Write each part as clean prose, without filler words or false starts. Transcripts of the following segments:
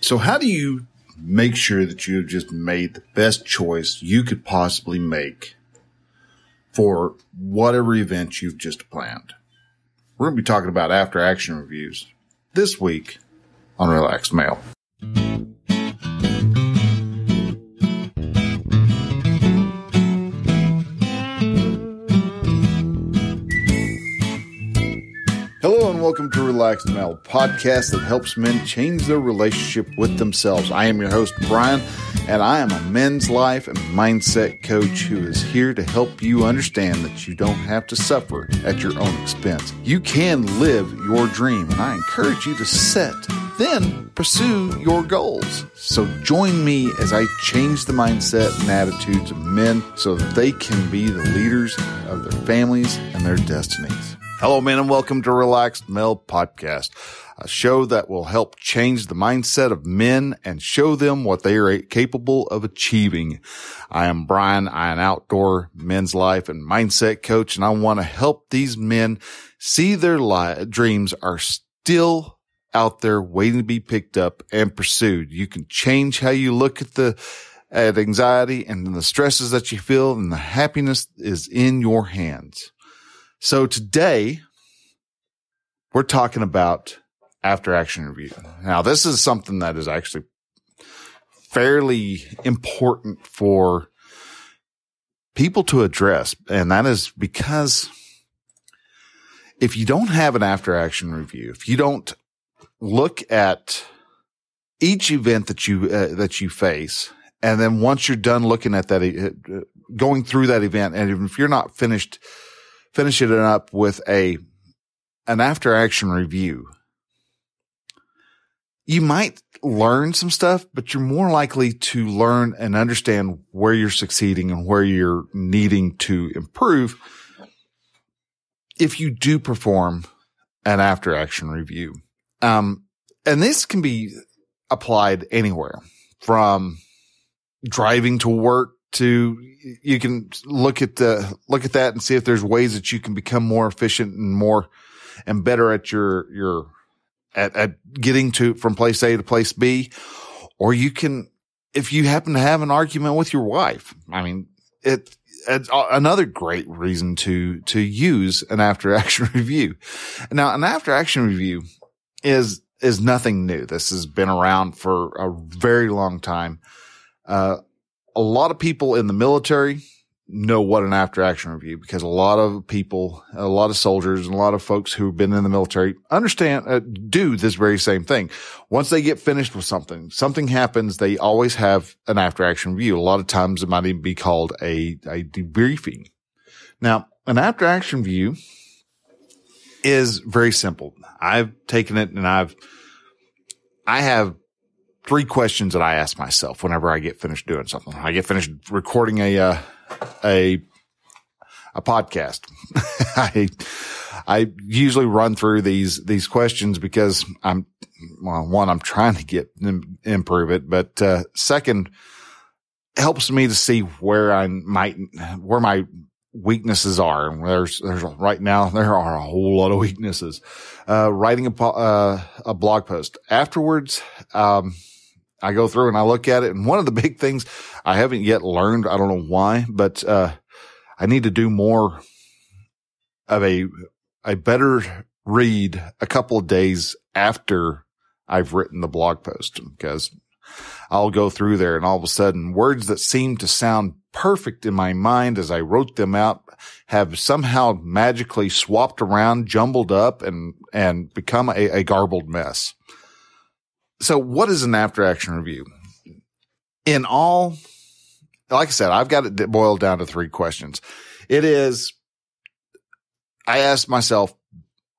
So how do you make sure that you have just made the best choice you could possibly make for whatever event you've just planned? We're going to be talking about after action reviews this week on Relaxed Male. Hello and welcome to Relaxed Male, a podcast that helps men change their relationship with themselves. I am your host, Brian, and I am a men's life and mindset coach who is here to help you understand that you don't have to suffer at your own expense. You can live your dream, and I encourage you to set, then pursue your goals. So join me as I change the mindset and attitudes of men so that they can be the leaders of their families and their destinies. Hello, men, and welcome to Relaxed Male Podcast, a show that will help change the mindset of men and show them what they are capable of achieving. I am Brian. I am an outdoor men's life and mindset coach, and I want to help these men see their dreams are still out there waiting to be picked up and pursued. You can change how you look at anxiety and the stresses that you feel, and the happiness is in your hands. So today, we're talking about after action review. Now, this is something that is actually fairly important for people to address. And that is because if you don't have an after action review, if you don't look at each event that you face, and then once you're done looking at that, going through that event, and if you're not finishing it up with an after action review, you might learn some stuff, but you're more likely to learn and understand where you're succeeding and where you're needing to improve if you do perform an after action review. And this can be applied anywhere from driving to work to, you can look at that and see if there's ways that you can become more efficient and better at at getting from place A to place B. Or you can, if you happen to have an argument with your wife, I mean, it's another great reason to use an after action review. Now, an after action review is nothing new. This has been around for a very long time. A lot of people in the military know what an after action review, because a lot of soldiers and a lot of folks who've been in the military do this very same thing. Once they get finished with something happens, they always have an after action review. A lot of times it might even be called a debriefing. Now, an after action review is very simple. I've taken it and I have 3 questions that I ask myself whenever I get finished doing something. I get finished recording a podcast. I usually run through these questions because I'm trying to improve it, but second, it helps me to see where my weaknesses are. Right now there are a whole lot of weaknesses. Writing a blog post afterwards, I go through and I look at it, and one of the big things I haven't yet learned, I don't know why, but I need to do more of a better read a couple of days after I've written the blog post, because I'll go through there and all of a sudden words that seem to sound perfect in my mind as I wrote them out have somehow magically swapped around, jumbled up, and become a garbled mess. So what is an after action review? Like I said, I've got it boiled down to 3 questions. I ask myself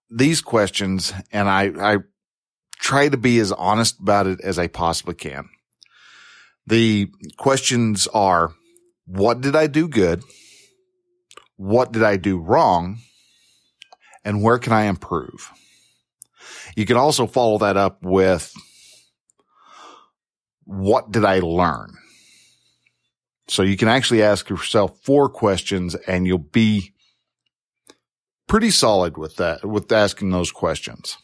these questions, and I try to be as honest about it as I possibly can. The questions are, what did I do good? What did I do wrong? And where can I improve? You can also follow that up with, what did I learn? So you can actually ask yourself 4 questions, and you'll be pretty solid with that, with asking those questions.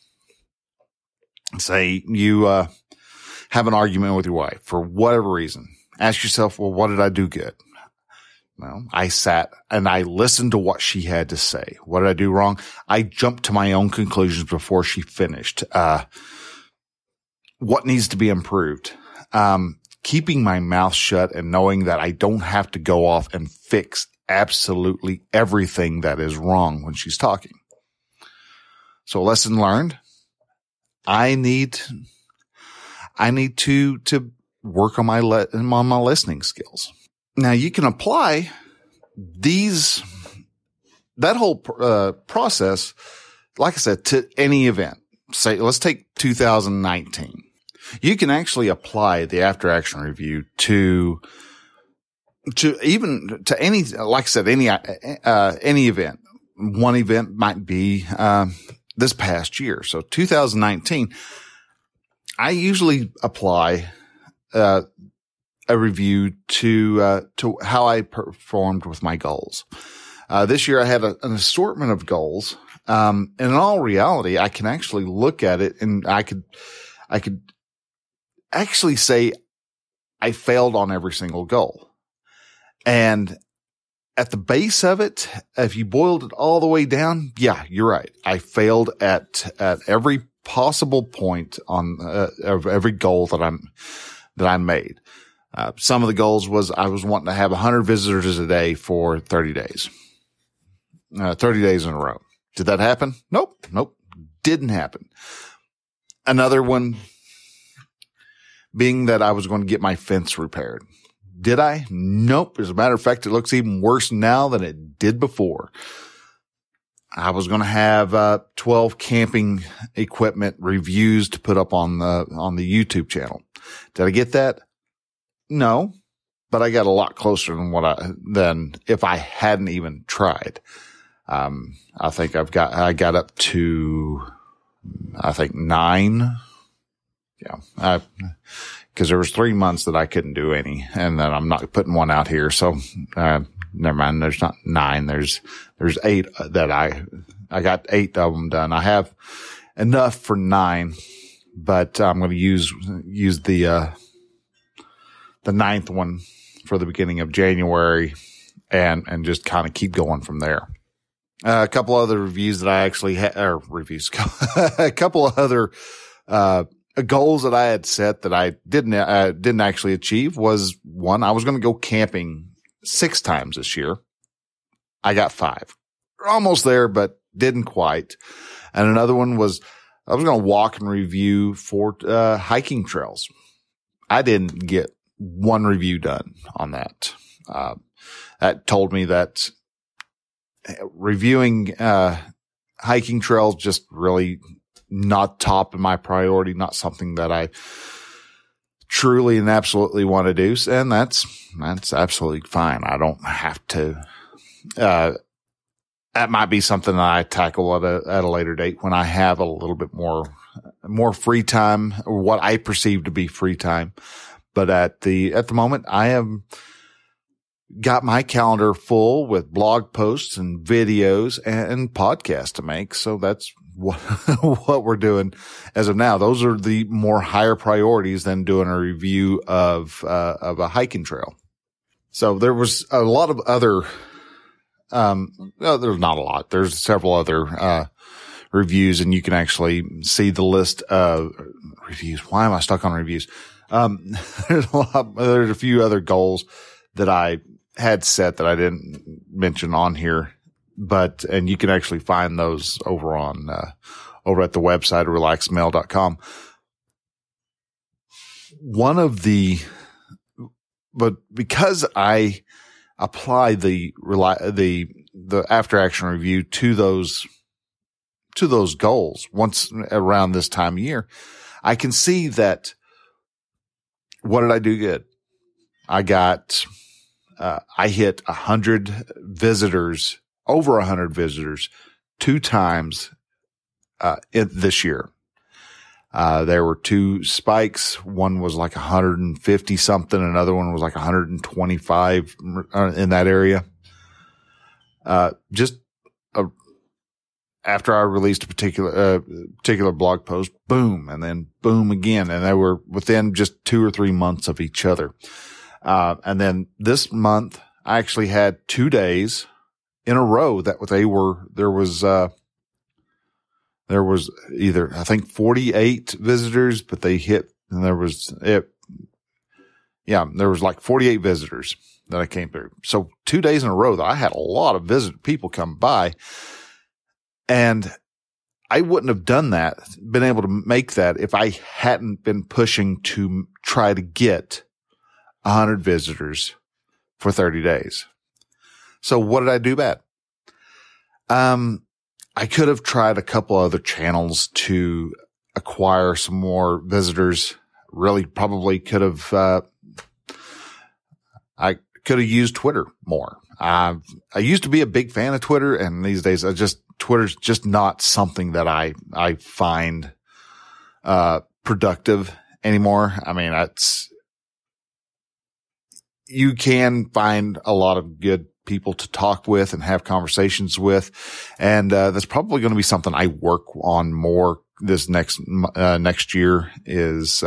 Say you have an argument with your wife for whatever reason. Ask yourself, well, what did I do good? Well, I sat and I listened to what she had to say. What did I do wrong? I jumped to my own conclusions before she finished. What needs to be improved? Keeping my mouth shut and knowing that I don't have to go off and fix absolutely everything that is wrong when she's talking. So lesson learned. I need to work on my listening skills. Now you can apply that whole process, like I said, to any event. Say, let's take 2019. You can actually apply the after action review to any, like I said, any event. One event might be, this past year. So 2019, I usually apply, a review to how I performed with my goals. This year I had an assortment of goals. And in all reality, I can actually look at it and I could actually say I failed on every single goal. And at the base of it, if you boiled it all the way down, yeah, you're right. I failed at every possible point on of every goal that I made. Some of the goals was I was wanting to have 100 visitors a day for 30 days. 30 days in a row. Did that happen? Nope. Didn't happen. Another one being that I was going to get my fence repaired. Did I? Nope. As a matter of fact, it looks even worse now than it did before. I was going to have 12 camping equipment reviews to put up on the YouTube channel. Did I get that? No, but I got a lot closer than if I hadn't even tried. I think I got up to, 9. Yeah. Cause there was 3 months that I couldn't do any, and then I'm not putting one out here. So, never mind. There's not 9. There's 8 that I got 8 of them done. I have enough for 9, but I'm going to use the 9th one for the beginning of January and just kind of keep going from there. A couple other reviews that I actually a couple of other, goals that I had set that I didn't actually achieve was one. I was going to go camping 6 times this year. I got 5, almost there, but didn't quite. And another one was I was going to walk and review 4 hiking trails. I didn't get 1 review done on that. That told me that reviewing hiking trails just really not top of my priority, not something that I truly and absolutely want to do. And that's absolutely fine. I don't have to, that might be something that I tackle at a later date when I have a little bit more free time, or what I perceive to be free time. But at the moment, I have got my calendar full with blog posts and videos and podcasts to make. So that's what we're doing as of now. Those are the more higher priorities than doing a review of a hiking trail. So there was a lot of other, no, there's not a lot. There's several other, reviews, and you can actually see the list of reviews. Why am I stuck on reviews? There's a few other goals that I had set that I didn't mention on here, and you can actually find those over over at the website, relaxedmale.com. But because I apply the after action review to those goals once around this time of year, I can see that what did I do good? I hit 100 visitors, over 100 visitors 2 times, this year. There were 2 spikes. One was like 150 something. Another one was like 125 in that area. Just after I released a particular blog post, boom, and then boom again. And they were within just 2 or 3 months of each other. And then this month I actually had 2 days in a row that there was either, I think 48 visitors, but they hit, and there was like 48 visitors that I came through. So 2 days in a row that I had a lot of people come by, and I wouldn't have been able to make that if I hadn't been pushing to try to get 100 visitors for 30 days. So what did I do bad? I could have tried a couple other channels to acquire some more visitors. Really probably could have, I could have used Twitter more. I used to be a big fan of Twitter, and these days Twitter's just not something that I find, productive anymore. I mean, you can find a lot of good people to talk with and have conversations with. And, that's probably going to be something I work on more this next year is,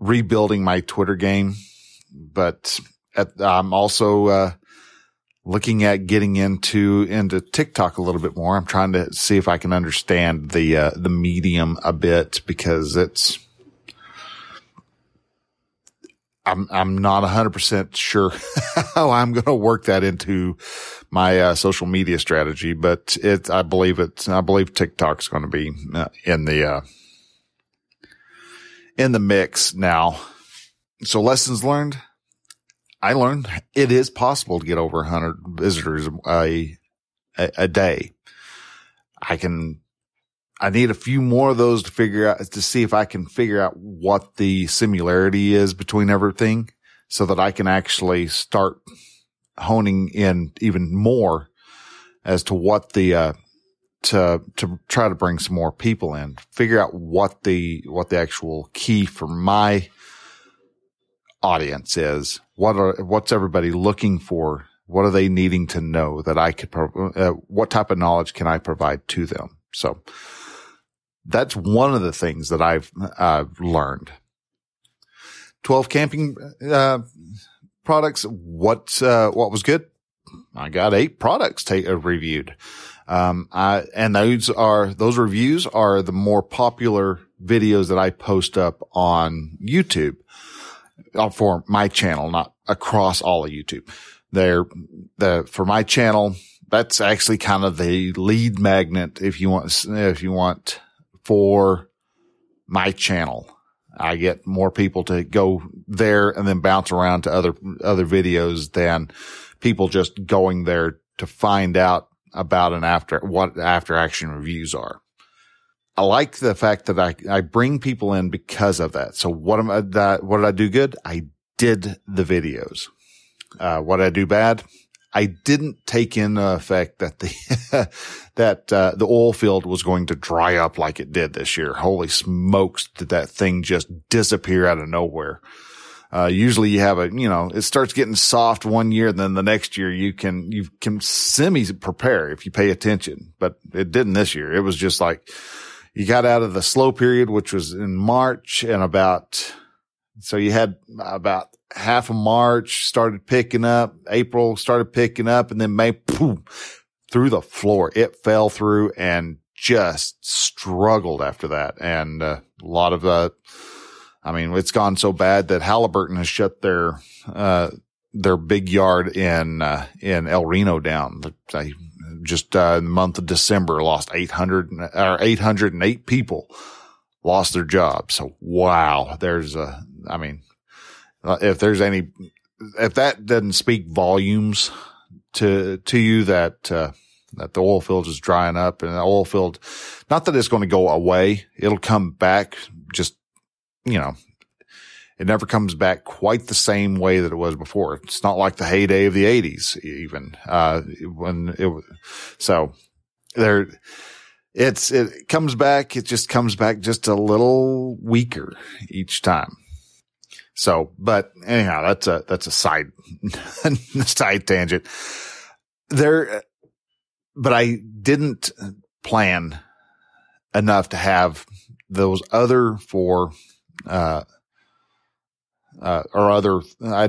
rebuilding my Twitter game. But I'm also, looking at getting into TikTok a little bit more. I'm trying to see if I can understand the medium a bit, because I'm not 100% sure how I'm going to work that into my social media strategy, but I believe TikTok's going to be in the mix now. So lessons learned. I learned it is possible to get over 100 visitors a day. I need a few more of those to see if I can figure out what the similarity is between everything, so that I can actually start honing in even more as to what to try to bring some more people in, figure out what the actual key for my audience is. What's everybody looking for? What are they needing to know that I could, what type of knowledge can I provide to them? So that's one of the things that I've learned. 12 camping products. What was good? I got 8 products reviewed. And those reviews are the more popular videos that I post up on YouTube for my channel, not across all of YouTube. For my channel, that's actually kind of the lead magnet if you want for my channel. I get more people to go there and then bounce around to other videos than people just going there to find out about what after action reviews are. I like the fact that I bring people in because of that. So what did I do good? I did the videos. What did I do bad? I didn't take into effect that the oil field was going to dry up like it did this year. Holy smokes, did that thing just disappear out of nowhere. Usually you have it starts getting soft one year, then the next year you can semi-prepare if you pay attention, but it didn't this year. It was just like you got out of the slow period, which was in March, and so you had about half of March started picking up, April started picking up, and then May, boom, through the floor. It fell through and just struggled after that. And a lot of it's gone so bad that Halliburton has shut their big yard in El Reno down. They just in the month of December lost 808 people lost their jobs. So wow, if that doesn't speak volumes to you that the oil field is drying up, and the oil field, not that it's going to go away, it'll come back. Just, it never comes back quite the same way that it was before. It's not like the heyday of the 80s, even, it comes back. It just comes back just a little weaker each time. So, but anyhow, that's a side tangent. but I didn't plan enough to have those other four, I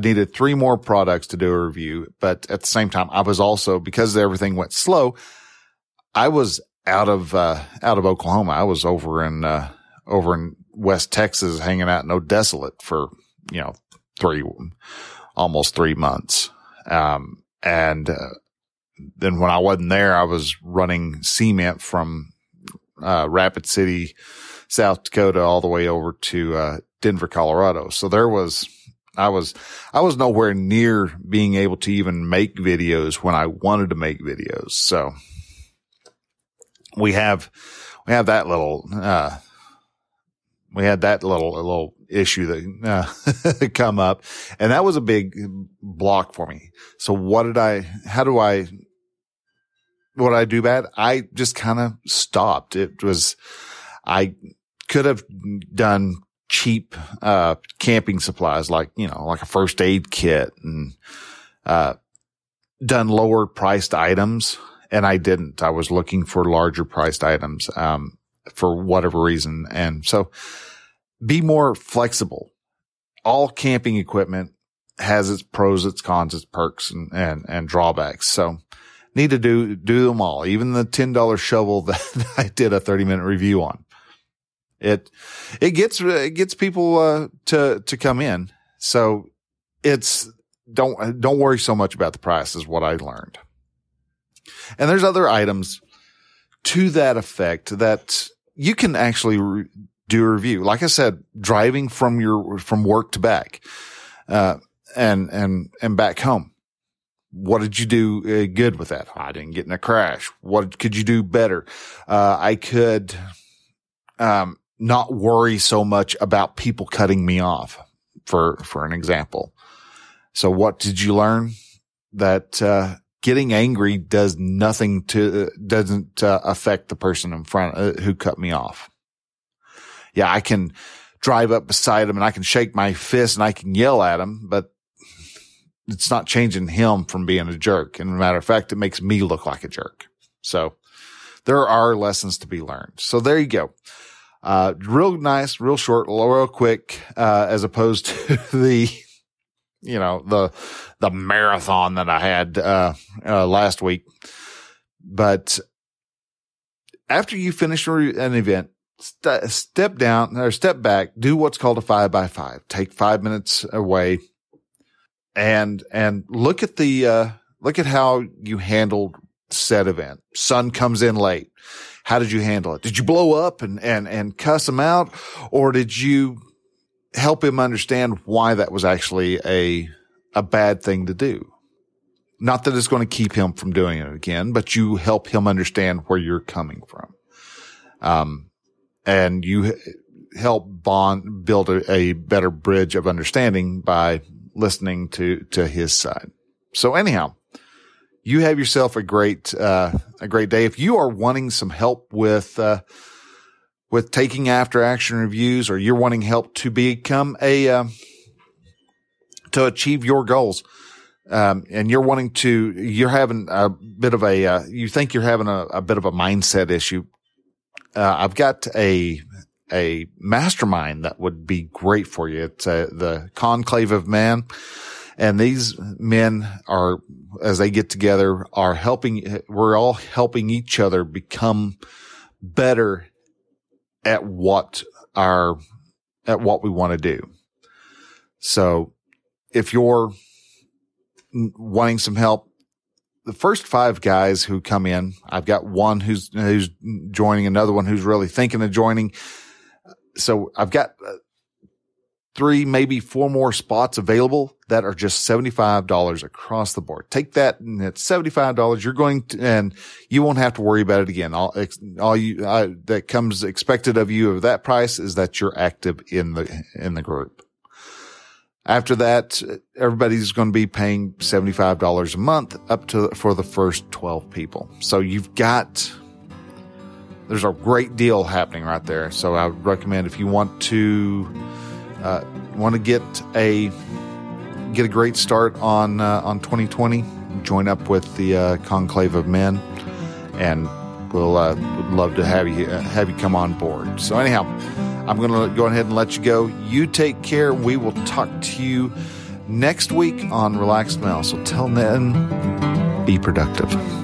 needed 3 more products to do a review. But at the same time, I was also, because everything went slow, I was out of Oklahoma. I was over in West Texas hanging out in Odesolate for, almost 3 months. Then when I wasn't there, I was running cement from, Rapid City, South Dakota, all the way over to, Denver, Colorado. So I was nowhere near being able to even make videos when I wanted to make videos. So we have that little, we had that little issue that come up, and that was a big block for me. So what did I do bad? I just kind of stopped. I could have done cheap, camping supplies like a first aid kit and, done lower priced items. And I didn't. I was looking for larger priced items, for whatever reason. And so be more flexible. All camping equipment has its pros, its cons, its perks and drawbacks. So need to do them all. Even the $10 shovel that I did a 30-minute review on. It gets people, to come in. So don't worry so much about the price is what I learned. And there's other items to that effect that you can actually do a review. Like I said, driving from work to back, and back home. What did you do good with that? I didn't get in a crash. What could you do better? I could, not worry so much about people cutting me off for an example. So what did you learn? That, getting angry doesn't affect the person in front who cut me off. Yeah, I can drive up beside him and I can shake my fist and I can yell at him, but it's not changing him from being a jerk. And as a matter of fact, it makes me look like a jerk. So there are lessons to be learned. So there you go. Real nice, real short, real quick, as opposed to the marathon that I had, last week. But after you finish an event, step down or step back, do what's called a 5x5. Take 5 minutes away and look at look at how you handled said event. Sun comes in late. How did you handle it? Did you blow up and cuss him out, or did you help him understand why that was actually a bad thing to do? Not that it's going to keep him from doing it again, but you help him understand where you're coming from. And you help build a better bridge of understanding by listening to his side. So anyhow, you have yourself a great day. If you are wanting some help with taking after action reviews, or you're wanting help to become to achieve your goals, and you're having a bit of you think you're having a bit of a mindset issue, I've got a mastermind that would be great for you. It's the Conclave of Men. And these men are, as they get together, we're all helping each other become better at what we want to do. So if you're wanting some help, the first 5 guys who come in, I've got one who's joining, another one who's really thinking of joining. So I've got 3, maybe 4 more spots available that are just $75 across the board. Take that, and it's $75. You're going to, and you won't have to worry about it again. All that comes expected of you of that price is that you're active in the group. After that, everybody's going to be paying $75 a month for the first 12 people. So there's a great deal happening right there. So I would recommend, if you want to get a great start on 2020, join up with the Conclave of Men, and we'll would love to have you come on board. So anyhow, I'm going to go ahead and let you go. You take care. We will talk to you next week on Relaxed Mel. So till then, be productive.